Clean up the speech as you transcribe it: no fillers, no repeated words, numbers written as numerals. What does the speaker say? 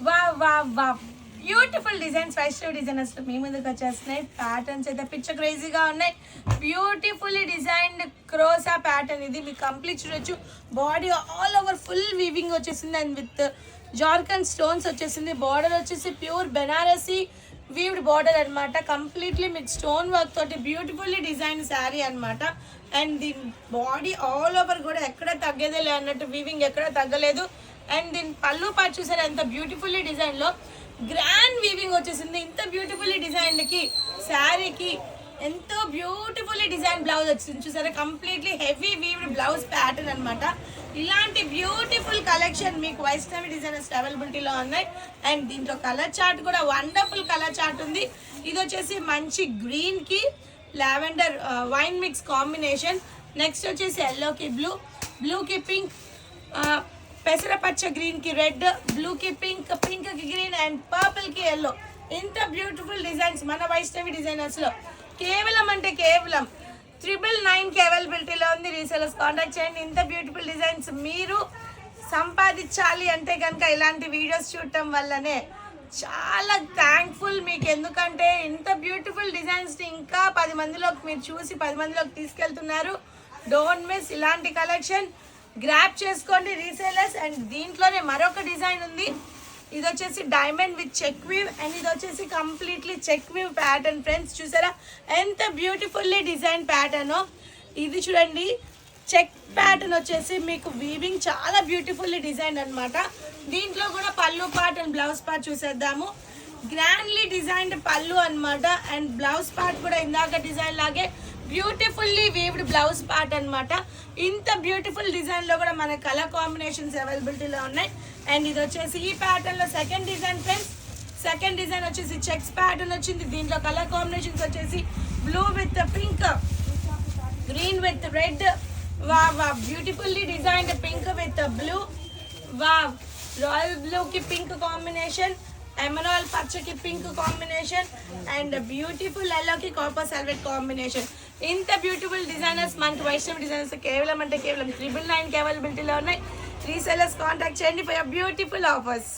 Wow wow wow beautiful designs Vaishnav designers మీ ముందుకు వచ్చేస్తున్నాయి. ప్యాటర్న్స్ అయితే పిచ్చ క్రేజీగా ఉన్నాయి. బ్యూటిఫుల్లీ డిజైన్డ్ క్రోసా ప్యాటర్న్ ఇది మీకు కంప్లీట్ చూడొచ్చు. Body all over full weaving వచ్చేసింది అండ్ విత్ జార్కన్ స్టోన్స్ వచ్చేసింది. బార్డర్ వచ్చేసి ప్యూర్ బెనారసీ వీవ్డ్ బార్డర్ అనమాట. కంప్లీట్లీ మీకు స్టోన్ వర్క్ తోటి బ్యూటిఫుల్లీ డిజైన్ శారీ అనమాట. అండ్ దీని బాడీ ఆల్ ఓవర్ కూడా ఎక్కడ తగ్గేదే అన్నట్టు వీవింగ్ ఎక్కడ తగ్గలేదు. అండ్ దీని పళ్ళు పాటు చూసారు ఎంత బ్యూటిఫుల్లీ డిజైన్లో గ్రాండ్ వీవింగ్ వచ్చేసింది. ఇంత బ్యూటిఫుల్లీ డిజైన్కి శారీకి ఎంతో బ్యూటిఫుల్లీ డిజైన్ బ్లౌజ్ వచ్చింది చూసారా. Completely heavy weaved blouse pattern అనమాట. ఇలాంటి బ్యూటిఫుల్ కలెక్షన్ మీకు వైష్ణవి డిజైనర్స్ అవైలబిలిటీలో ఉన్నాయి. అండ్ దీంట్లో కలర్ చార్ట్ కూడా వండర్ఫుల్ కలర్ చార్ట్ ఉంది. ఇది వచ్చేసి మంచి గ్రీన్కి lavender wine mix combination. Next వచ్చేసి ఎల్లోకి బ్లూ, బ్లూకి పింక్, పెసరపచ్చ గ్రీన్కి రెడ్, బ్లూకి పింక్, పింక్కి గ్రీన్ అండ్ పర్పుల్కి ఎల్లో. ఇంత బ్యూటిఫుల్ డిజైన్స్ మన వైష్ణవి డిజైనర్స్లో కేవలం అంటే కేవలం 999కి అవైలబిలిటీలో ఉంది. రీసెలర్స్ కాంటాక్ట్ చేయండి. ఇంత బ్యూటిఫుల్ డిజైన్స్ మీరు సంపాదించాలి అంటే కనుక ఇలాంటి వీడియోస్ చూడటం వల్లనే చాలా థ్యాంక్ఫుల్ మీకు. ఎందుకంటే ఇంత బ్యూటిఫుల్ డిజైన్స్ని ఇంకా 10 మందిలోకి మీరు చూసి 10 మందిలోకి తీసుకెళ్తున్నారు. డోంట్ మిస్ ఇలాంటి కలెక్షన్ గ్రాప్ చేసుకోండి రీసేలర్స్. అండ్ దీంట్లోనే మరొక డిజైన్ ఉంది. ఇది వచ్చేసి diamond with check weave and ఇది వచ్చేసి completely check weave pattern. Friends చూసారా ఎంత బ్యూటిఫుల్లీ డిజైన్ ప్యాటర్న్. ఇది చూడండి చెక్ ప్యాటర్న్ వచ్చేసి మీకు వీవింగ్ చాలా బ్యూటిఫుల్లీ డిజైన్ అనమాట. దీంట్లో కూడా పళ్ళు పార్ట్ అండ్ బ్లౌజ్ పార్ట్ చూసేద్దాము. గ్రాండ్లీ డిజైన్డ్ పళ్ళు అనమాట. అండ్ బ్లౌజ్ పార్ట్ కూడా ఇందాక డిజైన్ లాగే బ్యూటిఫుల్లీ వీవ్డ్ బ్లౌజ్ పార్ట్ అనమాట. ఇంత బ్యూటిఫుల్ డిజైన్లో కూడా మన కలర్ కాంబినేషన్స్ అవైలబిలిటీలో ఉన్నాయి. అండ్ ఇది వచ్చేసి ఈ ప్యాటర్న్లో second design friends. Second design వచ్చేసి చెక్స్ ప్యాటర్న్ వచ్చింది. దీంట్లో కలర్ కాంబినేషన్స్ వచ్చేసి blue with pink, green with red, wow wow beautifully designed pink with blue, wow royal బ్లూకి పింక్ కాంబినేషన్, ఎమరాల్ పచ్చకి పింక్ కాంబినేషన్ అండ్ బ్యూటిఫుల్ ఎల్లోకి copper velvet combination. ఇంత beautiful designers మనకి Vaishnavi designers కేవలం అంటే కేవలం 999కి అవైలబిలిటీలో ఉన్నాయి. రీసెలర్స్ కాంటాక్ట్ చేయండి ఫర్ బ్యూటిఫుల్ ఆఫర్స్.